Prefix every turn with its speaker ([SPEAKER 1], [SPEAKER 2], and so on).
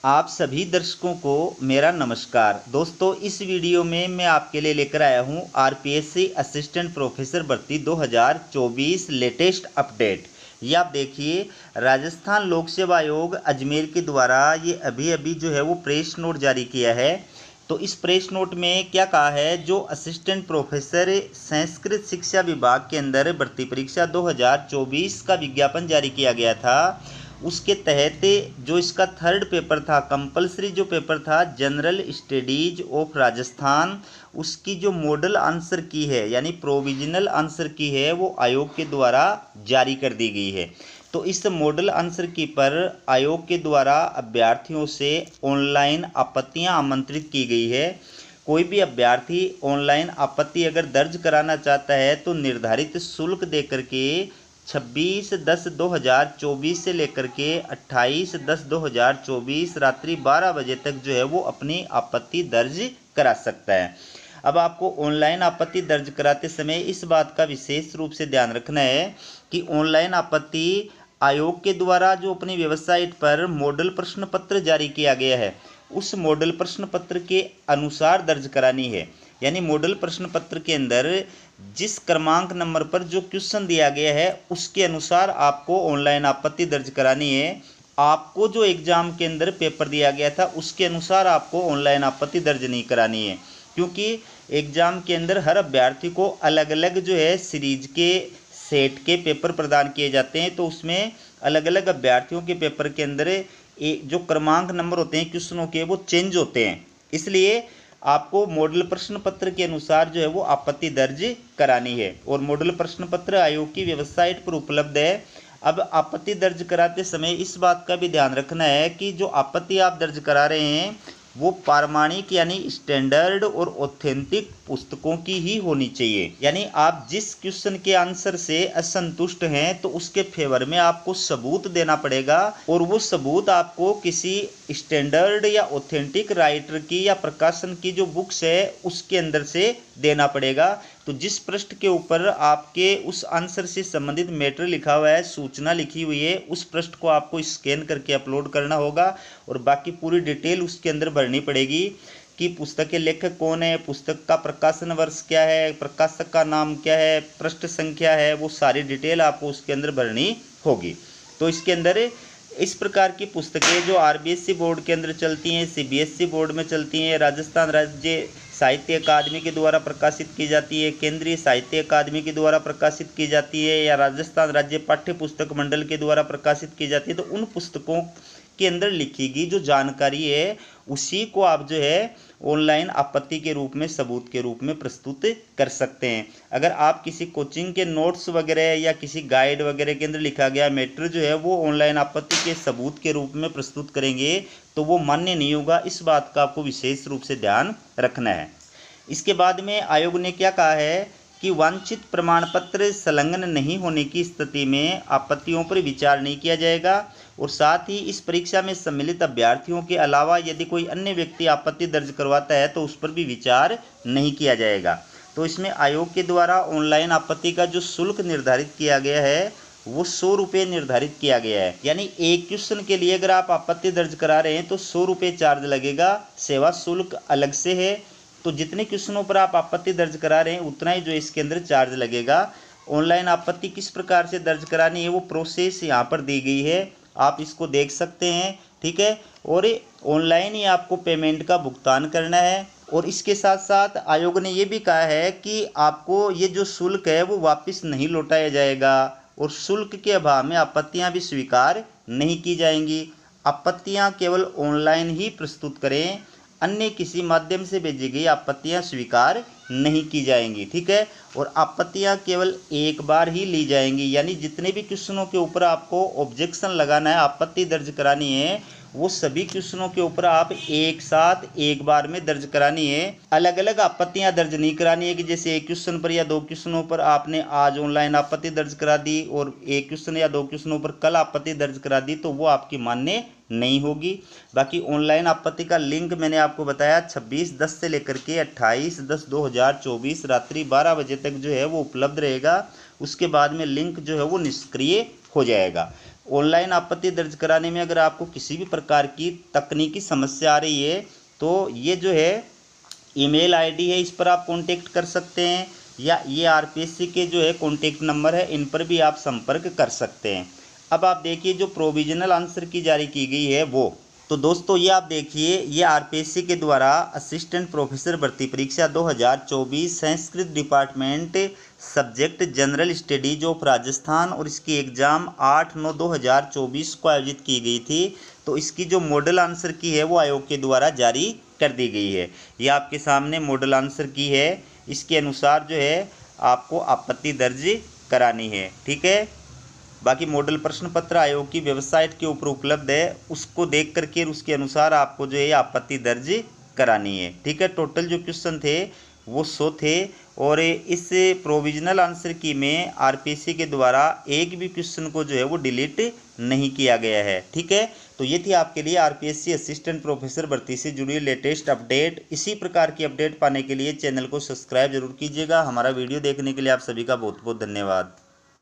[SPEAKER 1] आप सभी दर्शकों को मेरा नमस्कार। दोस्तों, इस वीडियो में मैं आपके लिए लेकर आया हूं आरपीएससी असिस्टेंट प्रोफेसर भर्ती 2024 लेटेस्ट अपडेट। ये आप देखिए, राजस्थान लोक सेवा आयोग अजमेर के द्वारा ये अभी जो है वो प्रेस नोट जारी किया है। तो इस प्रेस नोट में क्या कहा है, जो असिस्टेंट प्रोफेसर संस्कृत शिक्षा विभाग के अंदर भर्ती परीक्षा 2024 का विज्ञापन जारी किया गया था, उसके तहत जो इसका थर्ड पेपर था, कंपलसरी जो पेपर था जनरल स्टडीज ऑफ राजस्थान, उसकी जो मॉडल आंसर की है यानी प्रोविजनल आंसर की है वो आयोग के द्वारा जारी कर दी गई है। तो इस मॉडल आंसर की पर आयोग के द्वारा अभ्यर्थियों से ऑनलाइन आपत्तियां आमंत्रित की गई है। कोई भी अभ्यर्थी ऑनलाइन आपत्ति अगर दर्ज कराना चाहता है तो निर्धारित शुल्क देकर के 26/10/2024 से लेकर के 28/10/2024 रात्रि 12 बजे तक जो है वो अपनी आपत्ति दर्ज करा सकता है। अब आपको ऑनलाइन आपत्ति दर्ज कराते समय इस बात का विशेष रूप से ध्यान रखना है कि ऑनलाइन आपत्ति आयोग के द्वारा जो अपनी वेबसाइट पर मॉडल प्रश्न पत्र जारी किया गया है उस मॉडल प्रश्न पत्र के अनुसार दर्ज करानी है। यानी मॉडल प्रश्न पत्र के अंदर जिस क्रमांक नंबर पर जो क्वेश्चन दिया गया है उसके अनुसार आपको ऑनलाइन आपत्ति दर्ज करानी है। आपको जो एग्जाम के अंदर पेपर दिया गया था उसके अनुसार आपको ऑनलाइन आपत्ति दर्ज नहीं करानी है, क्योंकि एग्जाम के अंदर हर अभ्यर्थी को अलग अलग जो है सीरीज के सेट के पेपर प्रदान किए जाते हैं। तो उसमें अलग अलग अभ्यर्थियों के पेपर के अंदर जो क्रमांक नंबर होते हैं क्वेश्चनों के वो चेंज होते हैं, इसलिए आपको मॉडल प्रश्न पत्र के अनुसार जो है वो आपत्ति दर्ज करानी है। और मॉडल प्रश्न पत्र आयोग की वेबसाइट पर उपलब्ध है। अब आपत्ति दर्ज कराते समय इस बात का भी ध्यान रखना है कि जो आपत्ति आप दर्ज करा रहे हैं वो प्रामाणिक यानी स्टैंडर्ड और ऑथेंटिक पुस्तकों की ही होनी चाहिए। यानी आप जिस क्वेश्चन के आंसर से असंतुष्ट हैं तो उसके फेवर में आपको सबूत देना पड़ेगा, और वो सबूत आपको किसी स्टैंडर्ड या ऑथेंटिक राइटर की या प्रकाशन की जो बुक्स है उसके अंदर से देना पड़ेगा। तो जिस पृष्ठ के ऊपर आपके उस आंसर से संबंधित मैटर लिखा हुआ है, सूचना लिखी हुई है, उस पृष्ठ को आपको स्कैन करके अपलोड करना होगा और बाकी पूरी डिटेल उसके अंदर भरनी पड़ेगी कि पुस्तक के लेखक कौन है, पुस्तक का प्रकाशन वर्ष क्या है, प्रकाशक का नाम क्या है, पृष्ठ संख्या है, वो सारी डिटेल आपको उसके अंदर भरनी होगी। तो इसके अंदर इस प्रकार की पुस्तकें जो आरबीएससी बोर्ड के अंदर चलती हैं, सीबीएसई बोर्ड में चलती हैं, राजस्थान राज्य साहित्य अकादमी के द्वारा प्रकाशित की जाती है, केंद्रीय साहित्य अकादमी के द्वारा प्रकाशित की जाती है, या राजस्थान राज्य पाठ्य पुस्तक मंडल के द्वारा प्रकाशित की जाती है, तो उन पुस्तकों के अंदर लिखी गई जो जानकारी है उसी को आप जो है ऑनलाइन आपत्ति के रूप में सबूत के रूप में प्रस्तुत कर सकते हैं। अगर आप किसी कोचिंग के नोट्स वगैरह या किसी गाइड वगैरह के अंदर लिखा गया मैटर जो है वो ऑनलाइन आपत्ति के सबूत के रूप में प्रस्तुत करेंगे तो वो मान्य नहीं होगा। इस बात का आपको विशेष रूप से ध्यान रखना है। इसके बाद में आयोग ने क्या कहा है कि वांछित प्रमाण पत्र संलग्न नहीं होने की स्थिति में आपत्तियों पर विचार नहीं किया जाएगा, और साथ ही इस परीक्षा में सम्मिलित अभ्यर्थियों के अलावा यदि कोई अन्य व्यक्ति आपत्ति दर्ज करवाता है तो उस पर भी विचार नहीं किया जाएगा। तो इसमें आयोग के द्वारा ऑनलाइन आपत्ति का जो शुल्क निर्धारित किया गया है वो 100 रुपये निर्धारित किया गया है। यानी एक क्वेश्चन के लिए अगर आप आपत्ति दर्ज करा रहे हैं तो 100 रुपये चार्ज लगेगा, सेवा शुल्क अलग से है। तो जितने क्वेश्चनों पर आप आपत्ति दर्ज करा रहे हैं उतना ही जो इसके अंदर चार्ज लगेगा। ऑनलाइन आपत्ति किस प्रकार से दर्ज करानी है वो प्रोसेस यहाँ पर दी गई है, आप इसको देख सकते हैं, ठीक है। और ऑनलाइन ही आपको पेमेंट का भुगतान करना है। और इसके साथ साथ आयोग ने ये भी कहा है कि आपको ये जो शुल्क है वो वापस नहीं लौटाया जाएगा, और शुल्क के अभाव में आपत्तियां भी स्वीकार नहीं की जाएंगी। आपत्तियां केवल ऑनलाइन ही प्रस्तुत करें, अन्य किसी माध्यम से भेजी गई आपत्तियां स्वीकार नहीं की जाएंगी, ठीक है। और आपत्तियां केवल एक बार ही ली जाएंगी, यानी जितने भी क्वेश्चनों के ऊपर आपको ऑब्जेक्शन लगाना है, आपत्ति दर्ज करानी है, वो सभी क्वेश्चनों के ऊपर आप एक साथ एक बार में दर्ज करानी है। अलग अलग आपत्तियां दर्ज नहीं करानी है कि जैसे एक क्वेश्चन पर या दो क्वेश्चनों पर आपने आज ऑनलाइन आपत्ति दर्ज करा दी और एक क्वेश्चन या दो क्वेश्चनों पर कल आपत्ति दर्ज करा दी, तो वो आपकी मान्य नहीं होगी। बाकी ऑनलाइन आपत्ति का लिंक मैंने आपको बताया 26/10 से लेकर के 28/10/2024 रात्रि 12 बजे तक जो है वो उपलब्ध रहेगा। उसके बाद में लिंक जो है वो निष्क्रिय हो जाएगा। ऑनलाइन आपत्ति दर्ज कराने में अगर आपको किसी भी प्रकार की तकनीकी समस्या आ रही है तो ये जो है ईमेल आईडी है, इस पर आप कांटेक्ट कर सकते हैं, या ये आरपीएससी के जो है कांटेक्ट नंबर है, इन पर भी आप संपर्क कर सकते हैं। अब आप देखिए जो प्रोविजनल आंसर की जारी की गई है वो, तो दोस्तों ये आप देखिए, ये आरपीएससी के द्वारा असिस्टेंट प्रोफेसर भर्ती परीक्षा 2024 Sanskrit department subject general studies of Rajasthan, और इसकी एग्ज़ाम 8/9/2024 को आयोजित की गई थी। तो इसकी जो मॉडल आंसर की है वो आयोग के द्वारा जारी कर दी गई है। ये आपके सामने मॉडल आंसर की है, इसके अनुसार जो है आपको आपत्ति दर्ज करानी है। ठीक है, बाकी मॉडल प्रश्न पत्र आयोग की वेबसाइट के ऊपर उपलब्ध है, उसको देख करके उसके अनुसार आपको जो है आपत्ति दर्ज करानी है। ठीक है, टोटल जो क्वेश्चन थे वो 100 थे, और इस प्रोविजनल आंसर की में आरपीएससी के द्वारा एक भी क्वेश्चन को जो है वो डिलीट नहीं किया गया है। ठीक है, तो ये थी आपके लिए आरपीएससी असिस्टेंट प्रोफेसर भर्ती से जुड़ी लेटेस्ट अपडेट। इसी प्रकार की अपडेट पाने के लिए चैनल को सब्सक्राइब जरूर कीजिएगा। हमारा वीडियो देखने के लिए आप सभी का बहुत बहुत धन्यवाद।